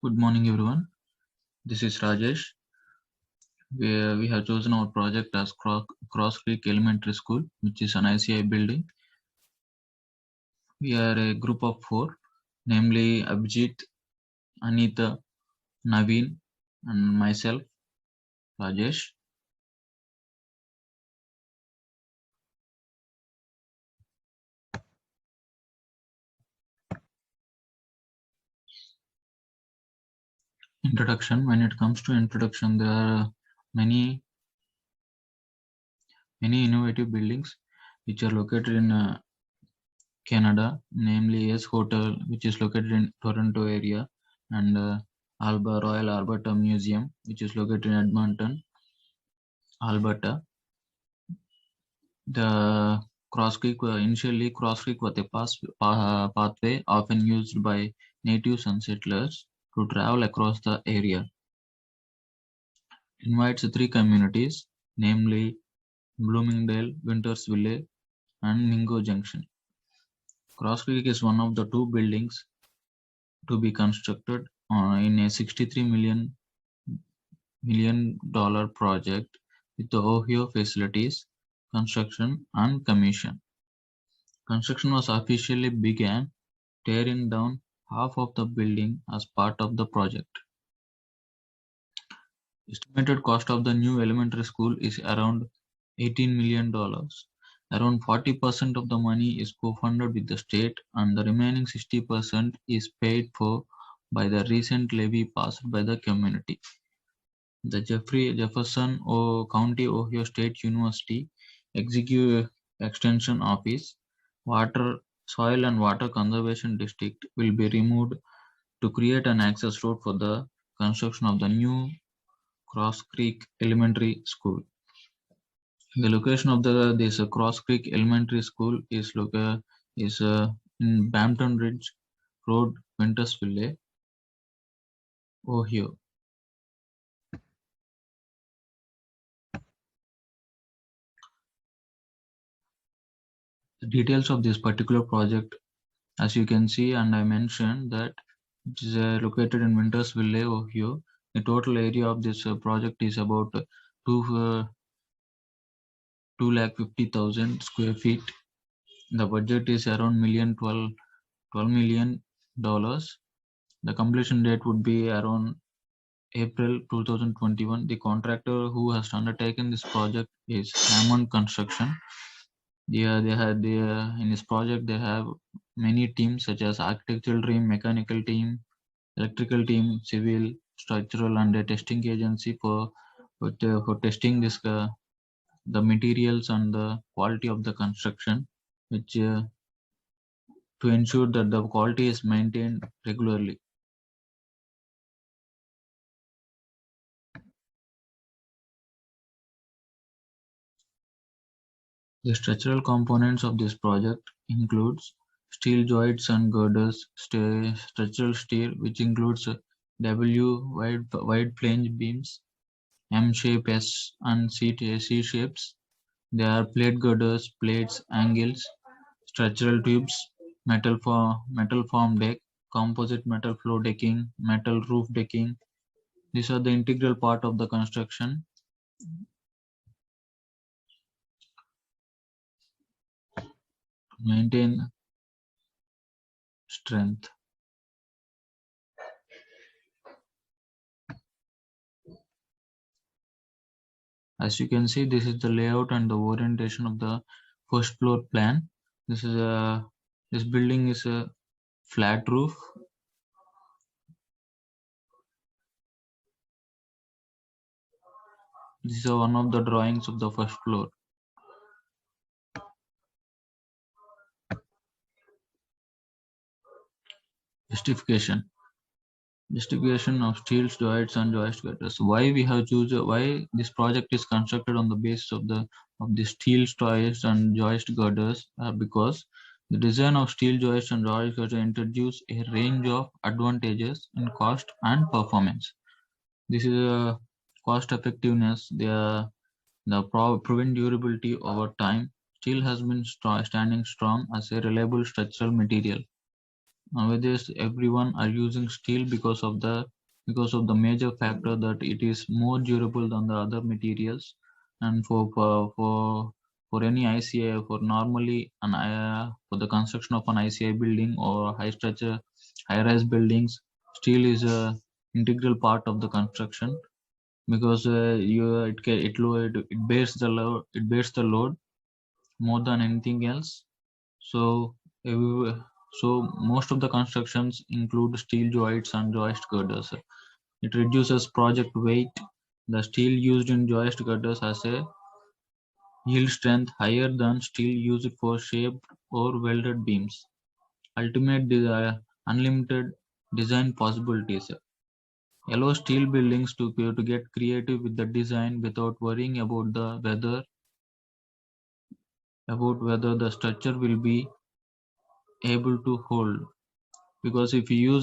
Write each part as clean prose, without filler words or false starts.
Good morning, everyone. This is Rajesh. We have chosen our project as Cross Creek Elementary School, which is an ICI building. We are a group of four, namely Abhijit, Anita, Naveen, and myself, Rajesh. Introduction. When it comes to introduction, there are many innovative buildings which are located in Canada, namely S Hotel, which is located in Toronto area, and Royal Alberta Museum, which is located in Edmonton, Alberta. The initially Cross Creek was a pathway often used by natives and settlers to travel across the area. It invites three communities, namely Bloomingdale, Wintersville, and Mingo Junction. Cross Creek is one of the two buildings to be constructed in a $63 million project with the Ohio facilities, construction, and commission. Construction was officially began, tearing down half of the building as part of the project. Estimated cost of the new elementary school is around $18 million. Around 40% of the money is co-funded with the state, and the remaining 60% is paid for by the recent levy passed by the community. The Jefferson County Ohio State University Executive Extension Office Soil and Water Conservation District will be removed to create an access road for the construction of the new Cross Creek Elementary School. The location of this Cross Creek Elementary School is in Bampton Ridge Road, Wintersville, Ohio. The details of this particular project, as you can see, and I mentioned that it is located in Wintersville, Ohio. The total area of this project is about 250,000 square feet. The budget is around $12 million. The completion date would be around April 2021. The contractor who has undertaken this project is Hammond Construction. In this project they have many teams such as architectural team, mechanical team, electrical team, civil, structural, and a testing agency for testing the materials and the quality of the construction, which to ensure that the quality is maintained regularly. The structural components of this project includes steel joists and girders, structural steel, which includes W wide flange beams, M shape, S and C shapes. There are plate girders, plates, angles, structural tubes, metal form deck, composite metal floor decking, metal roof decking. These are the integral part of the construction. Maintain strength. As you can see, this is the layout and the orientation of the first floor plan. This building is a flat roof. This is one of the drawings of the first floor. Justification of steel joists and joist girders. Why this project is constructed on the basis of the steel joists and joist girders? Because the design of steel joists and joist girders introduce a range of advantages in cost and performance. This is a cost effectiveness. The proven durability over time. Steel has been standing strong as a reliable structural material. Nowadays, everyone are using steel because of the major factor that it is more durable than the other materials, and for any ICI, for normally for the construction of an ICI building or high structure high rise buildings, steel is a integral part of the construction, because it bears the load more than anything else. So, most of the constructions include steel joists and joist girders. It reduces project weight. The steel used in joist girders has a yield strength higher than steel used for shaped or welded beams. Unlimited design possibilities. Allow steel buildings to get creative with the design without worrying about whether the structure will be able to hold. Because if you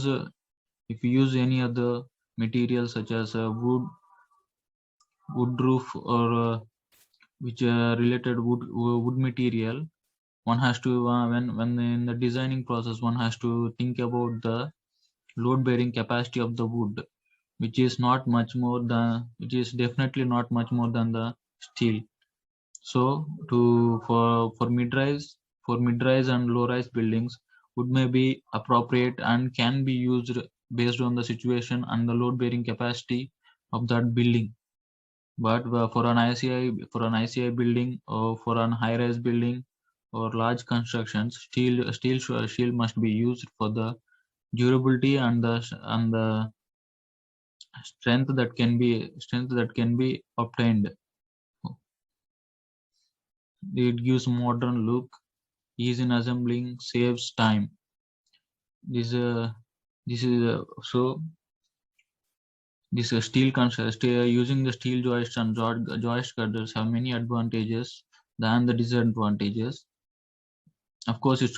use any other material such as wood roof, or which related wood material, one has to when in the designing process, one has to think about the load bearing capacity of the wood, which is definitely not much more than the steel. So, to for mid rise and low rise buildings, wood may be appropriate and can be used based on the situation and the load bearing capacity of that building. But for an ICI building, or for an high rise building or large constructions, steel must be used for the durability and the strength that can be obtained. It gives modern look, ease in assembling, saves time. This this is so this steel construct using the steel joists and joist girders have many advantages than the disadvantages. Of course, it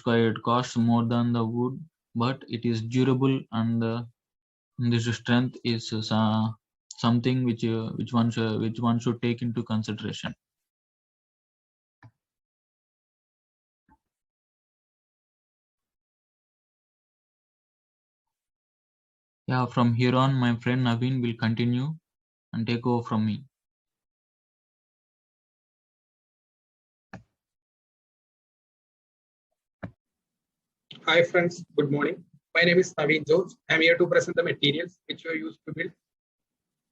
costs more than the wood, but it is durable, and this strength is something which one should take into consideration. Yeah, from here on, my friend Naveen will continue and take over from me. Hi friends, good morning. My name is Naveen George. I am here to present the materials which were used to build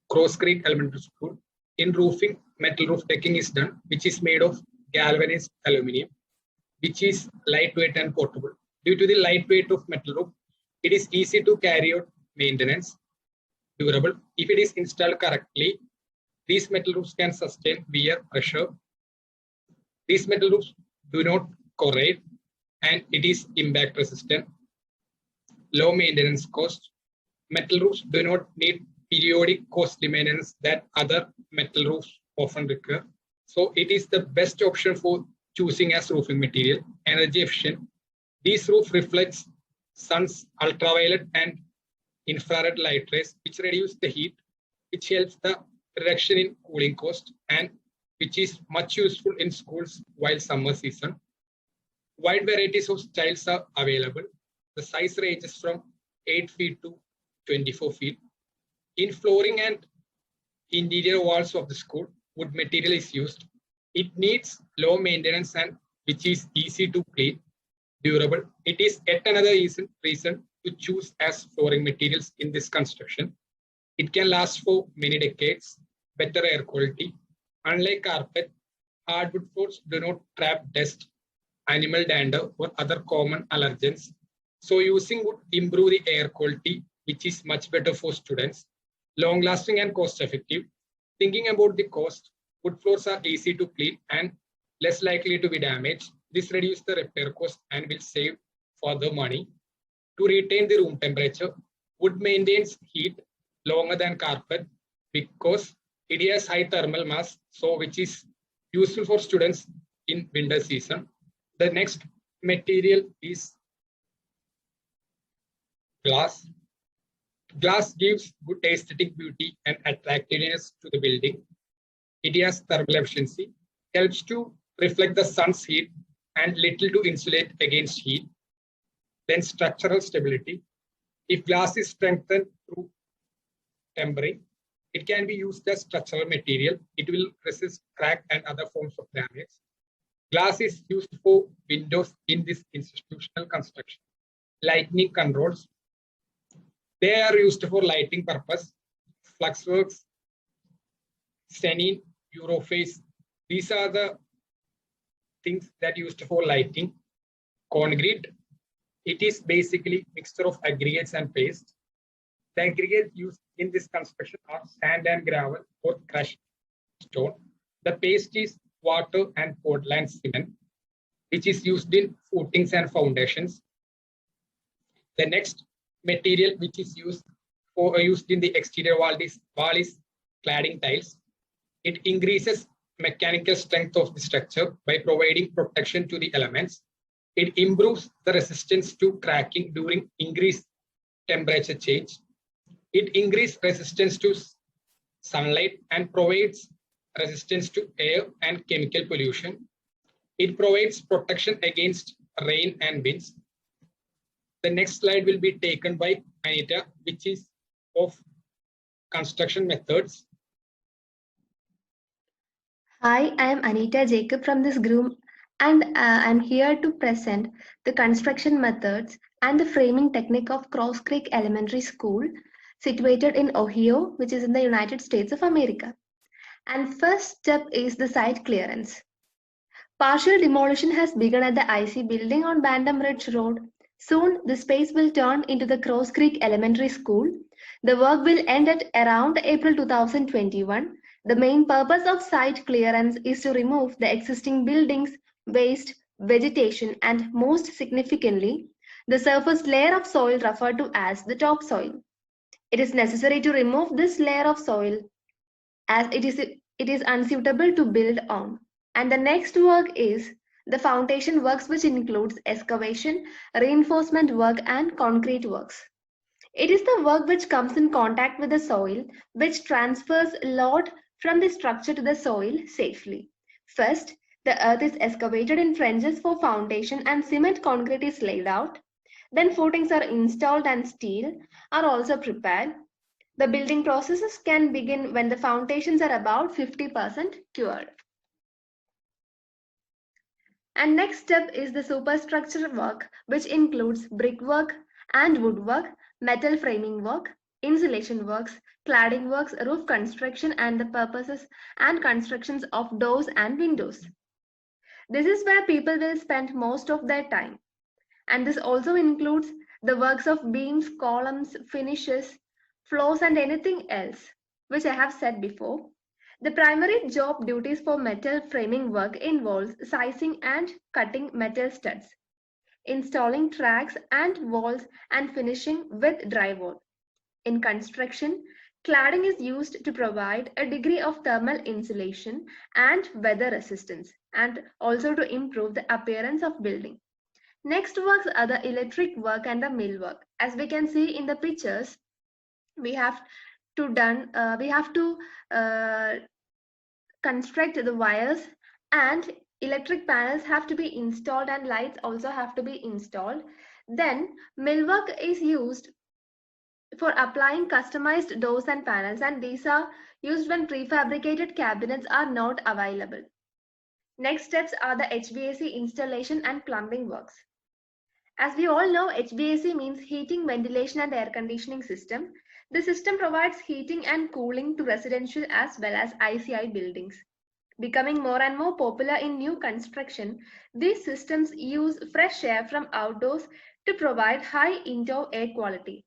Cross Creek Elementary School. In roofing, metal roof decking is done, which is made of galvanized aluminium, which is lightweight and portable. Due to the lightweight of metal roof, it is easy to carry out maintenance, durable. If it is installed correctly, these metal roofs can sustain wear, pressure. These metal roofs do not corrode, and it is impact resistant. Low maintenance cost. Metal roofs do not need periodic costly maintenance that other metal roofs often require. So it is the best option for choosing as roofing material. Energy efficient. This roof reflects sun's ultraviolet and infrared light rays, which reduce the heat, which helps the reduction in cooling cost, and which is much useful in schools while summer season. Wide varieties of styles are available. The size ranges from 8 feet to 24 feet. In flooring and interior walls of the school, wood material is used. It needs low maintenance and which is easy to clean, durable. It is yet another reason to choose as flooring materials in this construction. It can last for many decades, better air quality. Unlike carpet, hardwood floors do not trap dust, animal dander, or other common allergens. So using would improve the air quality, which is much better for students. Long lasting and cost effective. Thinking about the cost, wood floors are easy to clean and less likely to be damaged. This reduces the repair cost and will save further money. To retain the room temperature, wood maintains heat longer than carpet because it has high thermal mass, so which is useful for students in winter season. The next material is glass. Glass gives good aesthetic beauty and attractiveness to the building. It has thermal efficiency, helps to reflect the sun's heat and little to insulate against heat. Then structural stability. If glass is strengthened through tempering, it can be used as structural material. It will resist crack and other forms of damage. Glass is used for windows in this institutional construction. Lighting controls. They are used for lighting purpose. Fluxworks, Stenine, Europhase. These are the things that are used for lighting. Concrete. It is basically mixture of aggregates and paste. The aggregates used in this construction are sand and gravel or crushed stone. The paste is water and Portland cement, which is used in footings and foundations. The next material which is used in the exterior wall is cladding tiles. It increases mechanical strength of the structure by providing protection to the elements. It improves the resistance to cracking during increased temperature change. It increases resistance to sunlight and provides resistance to air and chemical pollution. It provides protection against rain and winds. The next slide will be taken by Anita, which is of construction methods. Hi, I am Anita Jacob from this group, and I'm here to present the construction methods and the framing technique of Cross Creek Elementary School, situated in Ohio, which is in the United States of America. And first step is the site clearance. Partial demolition has begun at the IC building on Bantam Ridge Road. Soon, the space will turn into the Cross Creek Elementary School. The work will end at around April 2021. The main purpose of site clearance is to remove the existing buildings, waste, vegetation, and most significantly, the surface layer of soil referred to as the topsoil. It is necessary to remove this layer of soil as it is unsuitable to build on. And the next work is the foundation works, which includes excavation, reinforcement work, and concrete works. It is the work which comes in contact with the soil, which transfers load from the structure to the soil safely. First, the earth is excavated in trenches for foundation and cement concrete is laid out. Then footings are installed and steel are also prepared. The building processes can begin when the foundations are about 50% cured. And next step is the superstructure work, which includes brickwork and woodwork, metal framing work, insulation works, cladding works, roof construction, and the purposes and constructions of doors and windows. This is where people will spend most of their time. And this also includes the works of beams, columns, finishes, floors, and anything else, which I have said before. The primary job duties for metal framing work involves sizing and cutting metal studs, installing tracks and walls, and finishing with drywall. In construction, cladding is used to provide a degree of thermal insulation and weather resistance, and also to improve the appearance of building. Next works are the electric work and the mill work. As we can see in the pictures, we have to construct the wires, and electric panels have to be installed, and lights also have to be installed. Then millwork is used for applying customized doors and panels, and these are used when prefabricated cabinets are not available. Next steps are the HVAC installation and plumbing works. As we all know, HVAC means heating, ventilation, and air conditioning system. The system provides heating and cooling to residential as well as ICI buildings. Becoming more and more popular in new construction, these systems use fresh air from outdoors to provide high indoor air quality.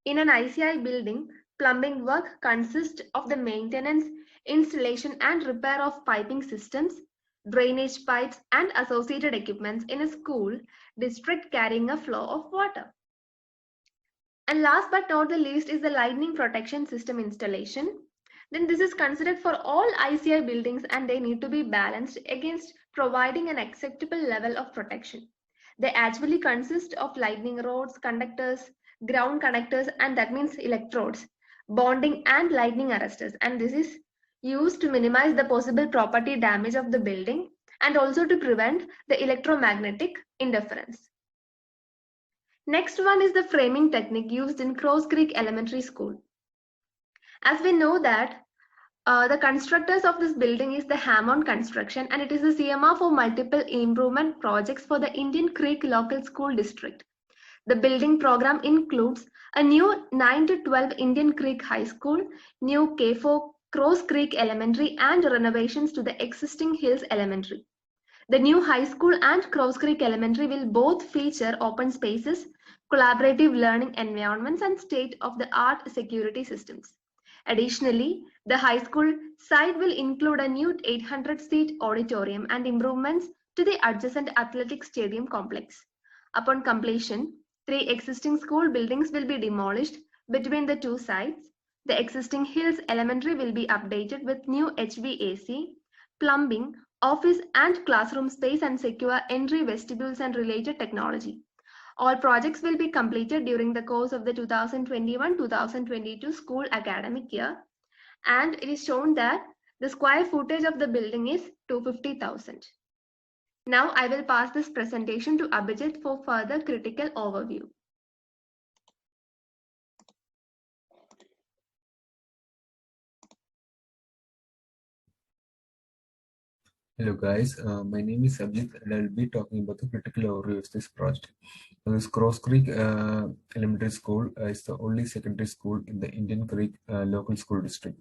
In an ICI building, plumbing work consists of the maintenance, installation, and repair of piping systems, drainage pipes, and associated equipments in a school district carrying a flow of water. And last but not the least is the lightning protection system installation. Then this is considered for all ICI buildings, and they need to be balanced against providing an acceptable level of protection. They actually consist of lightning rods, conductors, ground connectors, and that means electrodes, bonding, and lightning arresters. And this is used to minimize the possible property damage of the building and also to prevent the electromagnetic interference. Next one is the framing technique used in Cross Creek Elementary School. As we know that the constructors of this building is the Hammond Construction, and it is the CMR for multiple improvement projects for the Indian Creek Local School District. The building program includes a new 9 to 12 Indian Creek High School, new K4 Cross Creek Elementary, and renovations to the existing Hills Elementary. The new high school and Cross Creek Elementary will both feature open spaces, collaborative learning environments, and state-of-the-art security systems. Additionally, the high school site will include a new 800-seat auditorium and improvements to the adjacent athletic stadium complex. Upon completion, 3 existing school buildings will be demolished between the two sites. The existing Hills Elementary will be updated with new HVAC, plumbing, office and classroom space, and secure entry vestibules and related technology. All projects will be completed during the course of the 2021-2022 school academic year, and it is shown that the square footage of the building is 250,000. Now I will pass this presentation to Abhijit for further critical overview. Hello guys, my name is Abhijit and I'll be talking about the critical overview of this project. This Cross Creek Elementary School is the only secondary school in the Indian Creek local school district.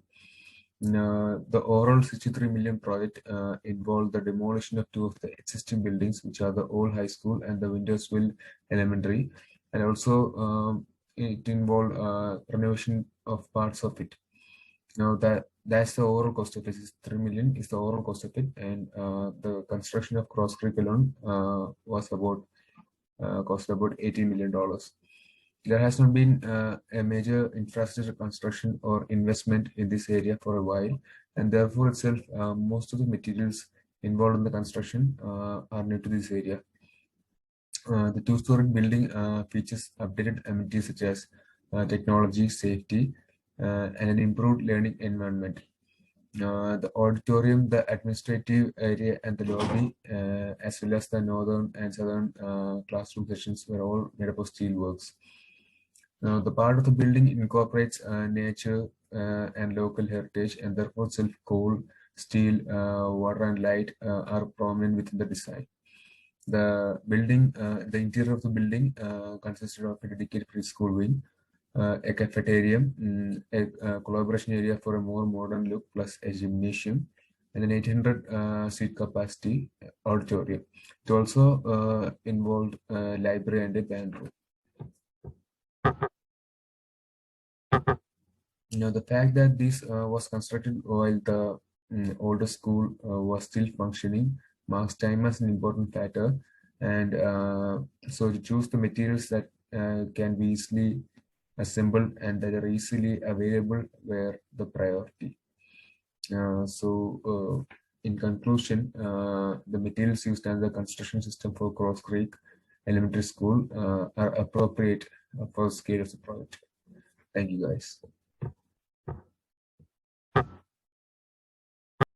The overall 63 million project involved the demolition of 2 of the existing buildings, which are the old high school and the Wintersville Elementary, and also it involved renovation of parts of it. Now that's the overall cost of it. Is 3 million is the overall cost of it, and the construction of Cross Creek alone was about cost about $18 million. There has not been a major infrastructure construction or investment in this area for a while, and therefore itself most of the materials involved in the construction are new to this area. The 2-story building features updated amenities such as technology, safety, and an improved learning environment. The auditorium, the administrative area, and the lobby, as well as the northern and southern classroom sessions, were all made up of steel works. The part of the building incorporates nature and local heritage, and therefore coal, steel, water, and light are prominent within the design. The building, the interior of the building consisted of a dedicated preschool wing, a cafeteria, a collaboration area for a more modern look, plus a gymnasium, and an 800 seat capacity auditorium. It also involved a library and a band room. Now, the fact that this was constructed while the older school was still functioning marks time as an important factor, and so to choose the materials that can be easily assembled and that are easily available were the priority. In conclusion, the materials used as the construction system for Cross Creek Elementary School are appropriate for the scale of the project. Thank you, guys.